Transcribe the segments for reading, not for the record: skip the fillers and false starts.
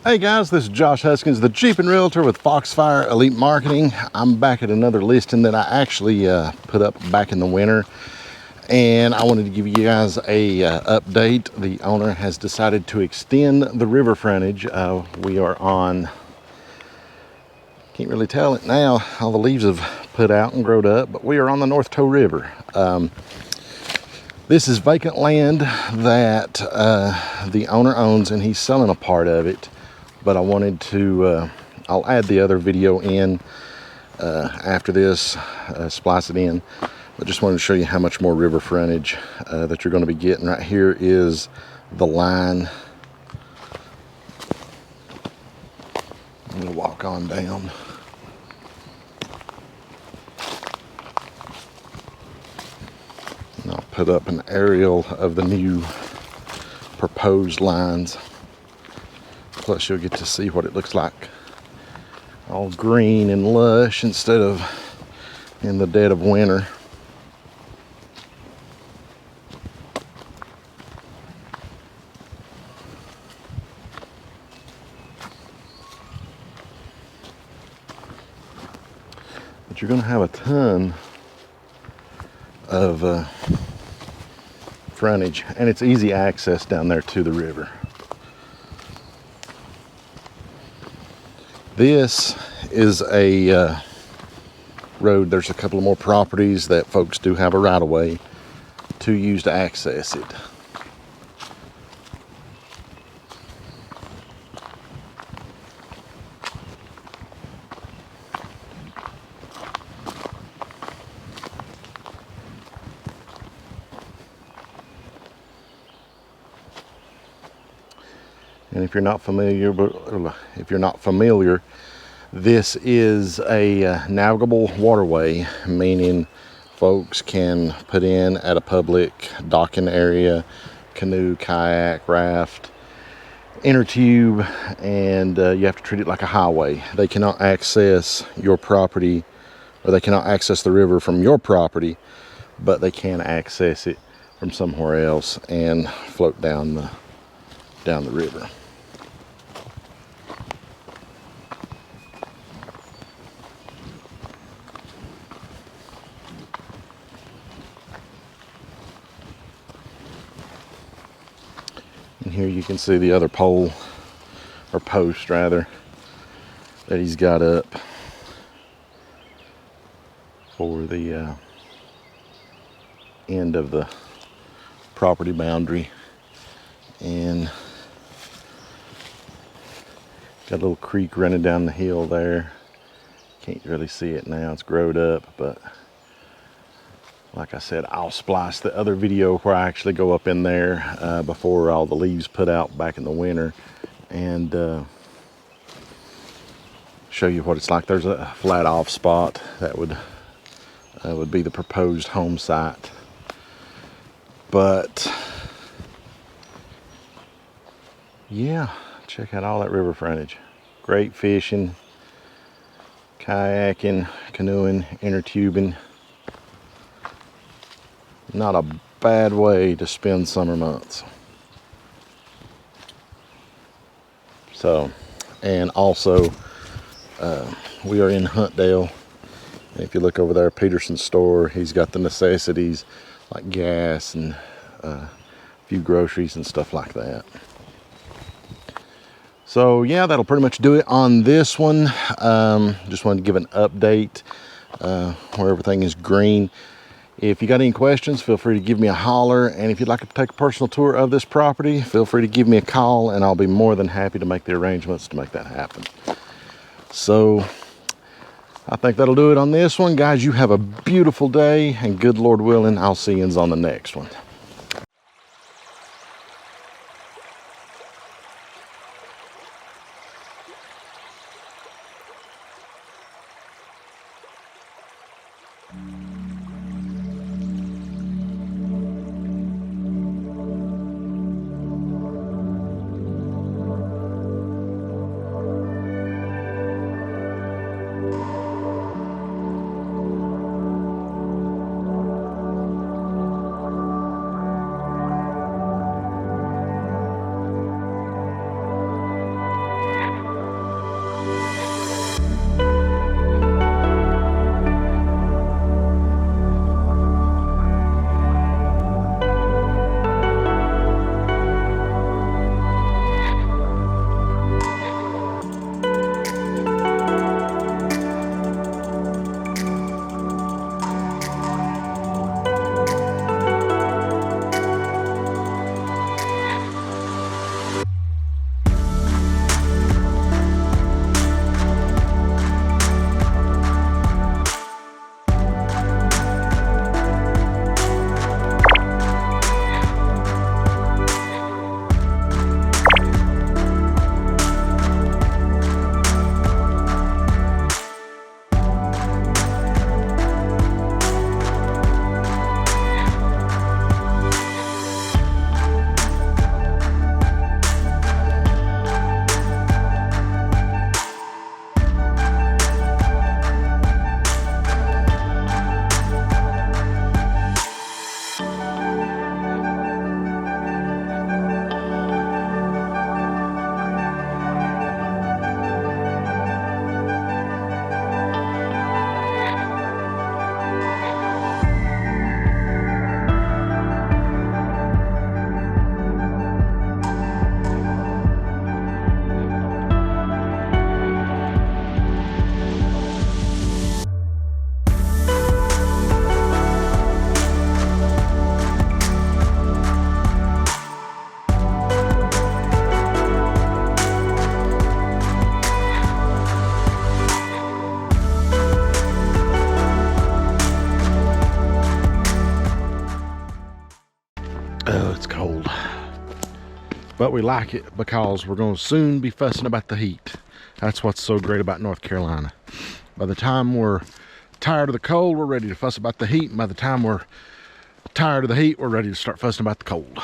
Hey guys, this is Josh Huskins, the Jeep and Realtor with Foxfire Elite Marketing. I'm back at another listing that I actually put up back in the winter, and I wanted to give you guys a update. The owner has decided to extend the river frontage. We are on, can't really tell it now, all the leaves have put out and growed up, but we are on the North Toe River. This is vacant land that the owner owns, and he's selling a part of it. But I wanted to, I'll add the other video in after this, splice it in. But just wanted to show you how much more river frontage that you're going to be getting. Right here is the line. I'm going to walk on down. And I'll put up an aerial of the new proposed lines. Plus you'll get to see what it looks like all green and lush instead of in the dead of winter. But you're going to have a ton of frontage, and it's easy access down there to the river. This is a road. There's a couple of more properties that folks do have a right-of-way to use to access it. And if you're not familiar, this is a navigable waterway, meaning folks can put in at a public docking area, canoe, kayak, raft, inner tube, and you have to treat it like a highway. They cannot access your property, or they cannot access the river from your property, but they can access it from somewhere else and float down the river. And here you can see the other pole, or post rather, that he's got up for the end of the property boundary. And got a little creek running down the hill there. Can't really see it now, it's growed up, but like I said, I'll splice the other video where I actually go up in there before all the leaves put out back in the winter, and show you what it's like. There's a flat off spot that would be the proposed home site. But yeah, check out all that river frontage. Great fishing, kayaking, canoeing, inner tubing. Not a bad way to spend summer months. So, and also we are in Huntdale. And if you look over there, Peterson's store, he's got the necessities like gas and a few groceries and stuff like that. So yeah, that'll pretty much do it on this one. Just wanted to give an update where everything is green. If you got any questions, feel free to give me a holler. And if you'd like to take a personal tour of this property, feel free to give me a call, and I'll be more than happy to make the arrangements to make that happen. So I think that'll do it on this one. Guys, you have a beautiful day, and good Lord willing, I'll see you on the next one. But we like it because we're going to soon be fussing about the heat. That's what's so great about North Carolina. By the time we're tired of the cold, we're ready to fuss about the heat. And by the time we're tired of the heat, we're ready to start fussing about the cold.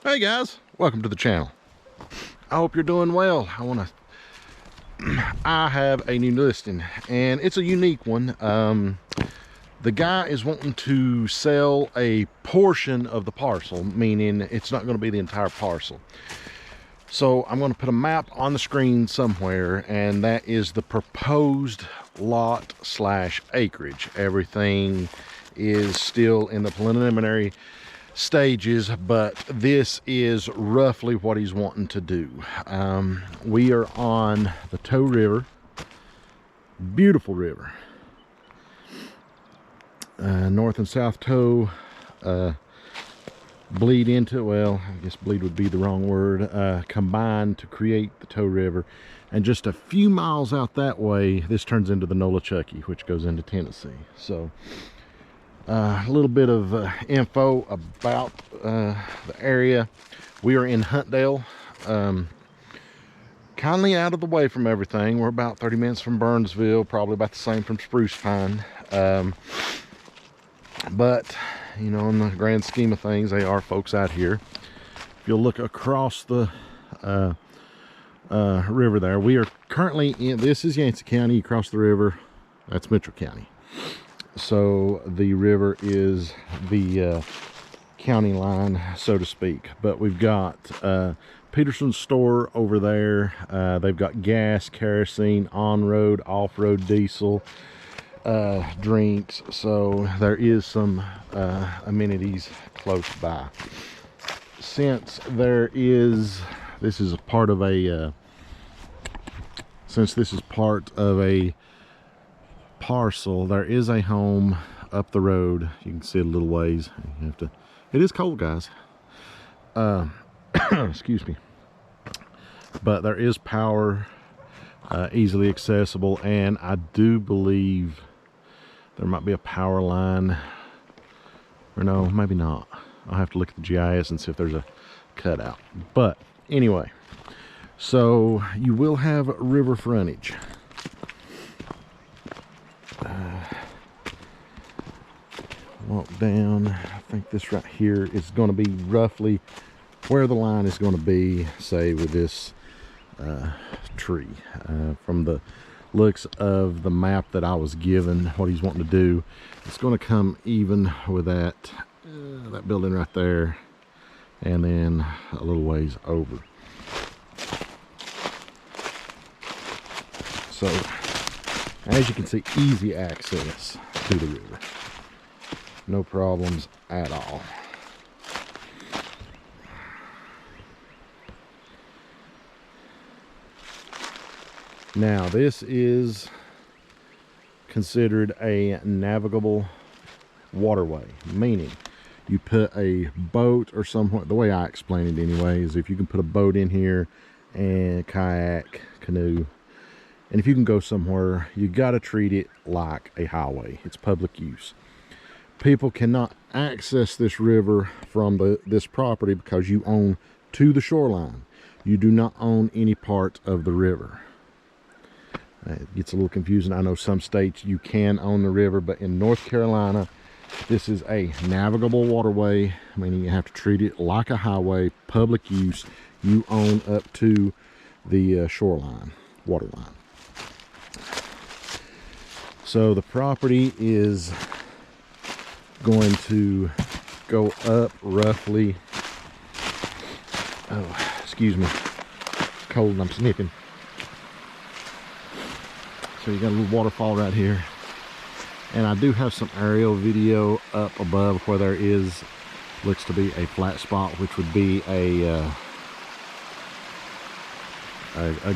Hey guys, welcome to the channel. I hope you're doing well. I have a new listing, and it's a unique one. The guy is wanting to sell a portion of the parcel, meaning it's not going to be the entire parcel. So I'm going to put a map on the screen somewhere, and that is the proposed lot / acreage. Everything is still in the preliminary stages, but this is roughly what he's wanting to do. We are on the Tow River, beautiful river. North and South Tow bleed into, well, I guess bleed would be the wrong word, combine to create the Tow River. And just a few miles out that way, this turns into the Nolichucky, which goes into Tennessee. So a little bit of info about the area. We are in Huntdale, kindly out of the way from everything. We're about 30 minutes from Burnsville, probably about the same from Spruce Pine. But you know, in the grand scheme of things, they are folks out here. If you'll look across the river there, we are currently in, this is Yancey County. Across the river, that's Mitchell County. So the river is the county line, so to speak. But we've got Peterson's store over there. They've got gas, kerosene, on-road, off-road diesel, drinks. So there is some amenities close by. Since there is, this is a part of a parcel, there is a home up the road. You can see it a little ways. You have to, it is cold, guys. Excuse me. But there is power, easily accessible, and I do believe there might be a power line, or no, maybe not. I'll have to look at the GIS and see if there's a cutout. But anyway, so you will have river frontage. Walk down. I think this right here is going to be roughly where the line is going to be, say with this tree. From the looks of the map that I was given, what he's wanting to do, it's going to come even with that building right there, and then a little ways over. So as you can see, easy access to the river, no problems at all. Now this is considered a navigable waterway, meaning you put a boat or somewhere, the way I explain it anyway, is if you can put a boat in here and kayak, canoe, and if you can go somewhere, you got to treat it like a highway. It's public use. People cannot access this river from this property because you own to the shoreline. You do not own any part of the river. It gets a little confusing. I know some states you can own the river, but in North Carolina, this is a navigable waterway, meaning you have to treat it like a highway, public use. You own up to the shoreline, water line. So the property is going to go up roughly, oh, excuse me, it's cold and I'm sniffing. So you got a little waterfall right here. And I do have some aerial video up above where there is, looks to be a flat spot, which would be a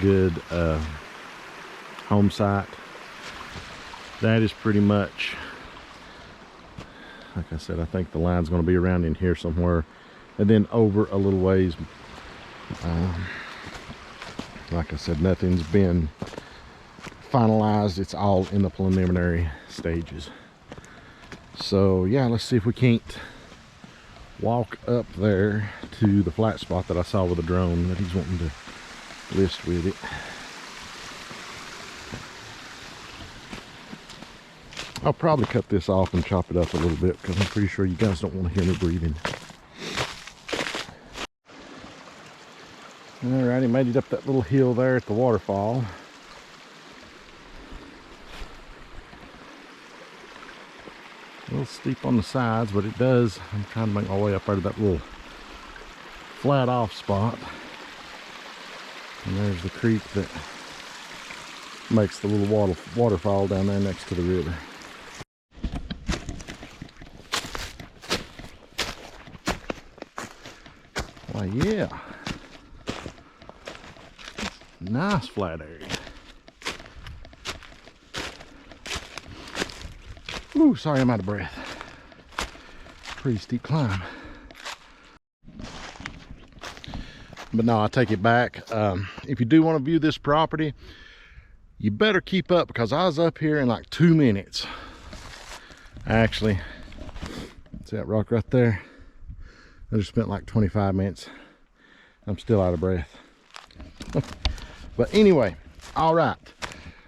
good home site. That is pretty much, like I said, I think the line's going to be around in here somewhere, and then over a little ways. Like I said, nothing's been finalized. It's all in the preliminary stages. So yeah, let's see if we can't walk up there to the flat spot that I saw with the drone that he's wanting to list with it. I'll probably cut this off and chop it up a little bit because I'm pretty sure you guys don't want to hear me breathing. Alrighty, made it up that little hill there at the waterfall. A little steep on the sides, but it does. I'm trying to make my way up out of that little flat off spot. And there's the creek that makes the little waterfall down there next to the river. Why, yeah. Nice flat area. Ooh, sorry, I'm out of breath. Pretty steep climb. But no, I take it back. If you do want to view this property, you better keep up, because I was up here in like 2 minutes. Actually, see that rock right there? I just spent like 25 minutes. I'm still out of breath. But anyway, all right.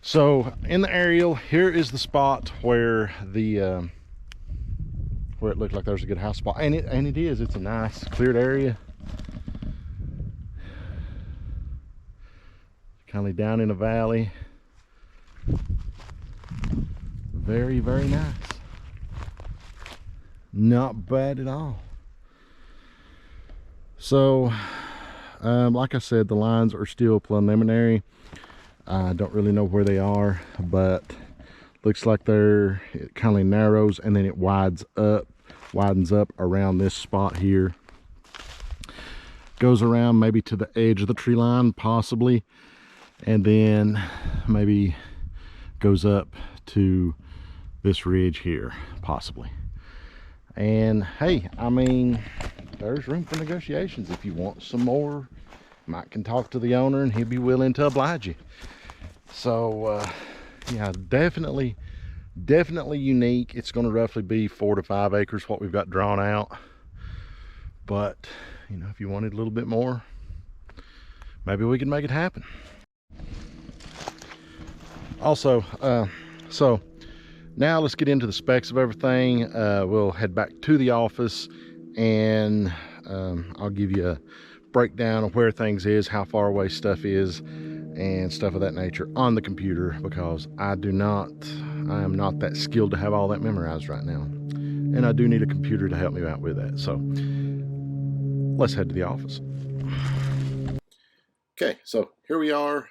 So in the aerial, here is the spot where the where it looked like there's a good house spot, and it is. It's a nice cleared area, kind of down in a valley. Very, very nice. Not bad at all. So like I said, the lines are still preliminary. I don't really know where they are, but looks like it kind of narrows and then it widens up around this spot here. Goes around maybe to the edge of the tree line, possibly, and then maybe goes up to this ridge here, possibly. And hey, I mean, there's room for negotiations. If you want some more, Mike can talk to the owner and he'll be willing to oblige you. So yeah, definitely unique. It's going to roughly be 4 to 5 acres what we've got drawn out, but you know, if you wanted a little bit more, maybe we can make it happen. Also, so now let's get into the specs of everything. We'll head back to the office and I'll give you a breakdown of where things is, how far away stuff is, and stuff of that nature on the computer, because I am not that skilled to have all that memorized right now, and I do need a computer to help me out with that. So let's head to the office. Okay, so here we are.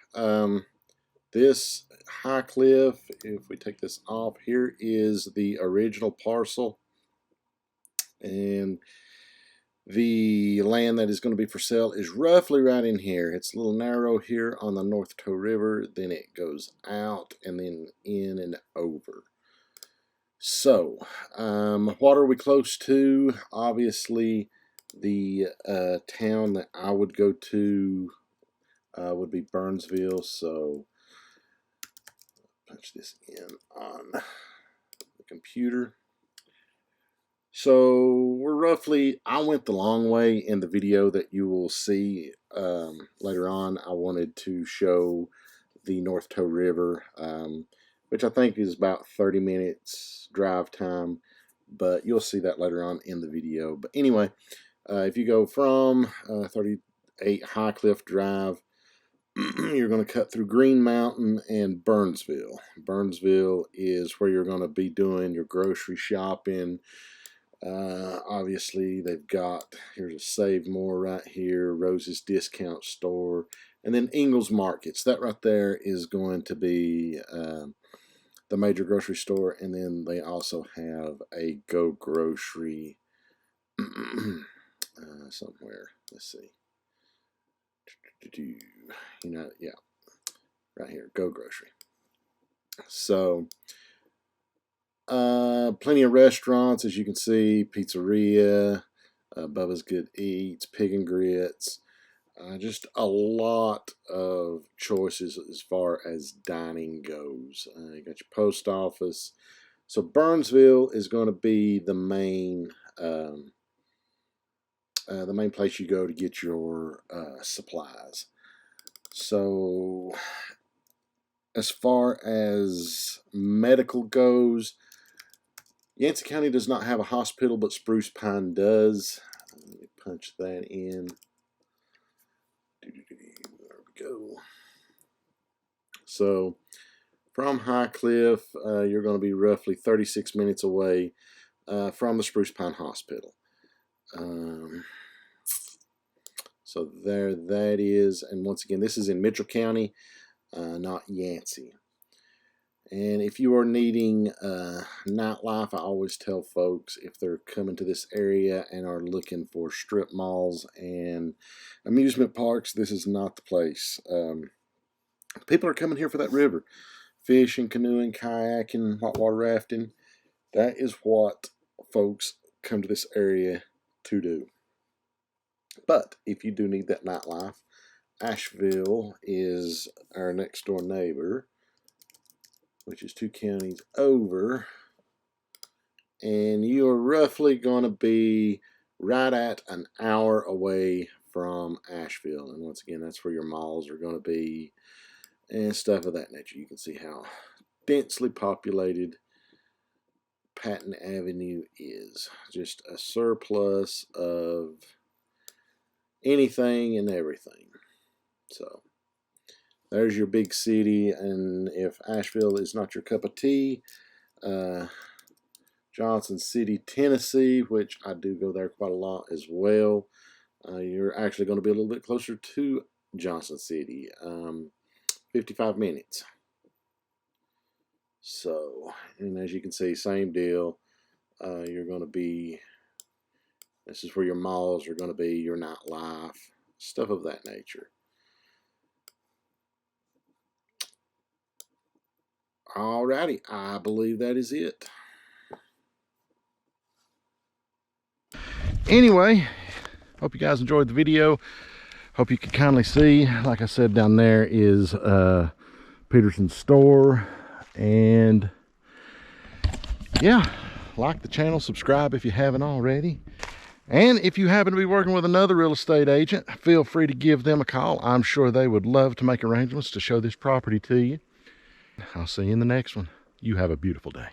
This high cliff, if we take this off, here is the original parcel, and the land that is going to be for sale is roughly right in here. It's a little narrow here on the North Toe River, then it goes out and then in and over. So what are we close to? Obviously the town that I would go to would be Burnsville. So punch this in on the computer. So we're roughly, I went the long way in the video that you will see later on. I wanted to show the North Toe River, which I think is about 30 minutes drive time, but you'll see that later on in the video. But anyway, if you go from 38 High Cliff Drive, you're going to cut through Green Mountain and Burnsville. Burnsville is where you're going to be doing your grocery shopping. Obviously they've got, here's a Save More right here, Rose's Discount Store, and then Ingles Markets. That right there is going to be the major grocery store, and then they also have a Go Grocery somewhere. Let's see. You know, yeah, right here, Go Grocery. So plenty of restaurants, as you can see, pizzeria, Bubba's Good Eats, Pig and Grits, just a lot of choices as far as dining goes. You got your post office. So Burnsville is going to be the main the main place you go to get your supplies. So as far as medical goes, Yancey County does not have a hospital, but Spruce Pine does. Let me punch that in. There we go. So from High Cliff, you're going to be roughly 36 minutes away from the Spruce Pine Hospital. So there that is. And once again, this is in Mitchell County, not Yancey. And if you are needing nightlife, I always tell folks if they're coming to this area and are looking for strip malls and amusement parks, this is not the place. People are coming here for that river. Fishing, canoeing, kayaking, whitewater rafting. That is what folks come to this area to do. But if you do need that nightlife, Asheville is our next door neighbor, which is 2 counties over. And you are roughly going to be right at an hour away from Asheville. And once again, that's where your malls are going to be and stuff of that nature. You can see how densely populated Patton Avenue is. Just a surplus of anything and everything. So there's your big city. And if Asheville is not your cup of tea, Johnson City, Tennessee, which I do go there quite a lot as well, you're actually going to be a little bit closer to Johnson City, 55 minutes. So, and as you can see, same deal. You're going to be, this is where your malls are going to be, your nightlife, stuff of that nature. Alrighty, I believe that is it. Anyway, hope you guys enjoyed the video. Hope you can kindly see, like I said, down there is Peterson's store. And yeah, like the channel, subscribe if you haven't already. And if you happen to be working with another real estate agent, feel free to give them a call. I'm sure they would love to make arrangements to show this property to you. I'll see you in the next one. You have a beautiful day.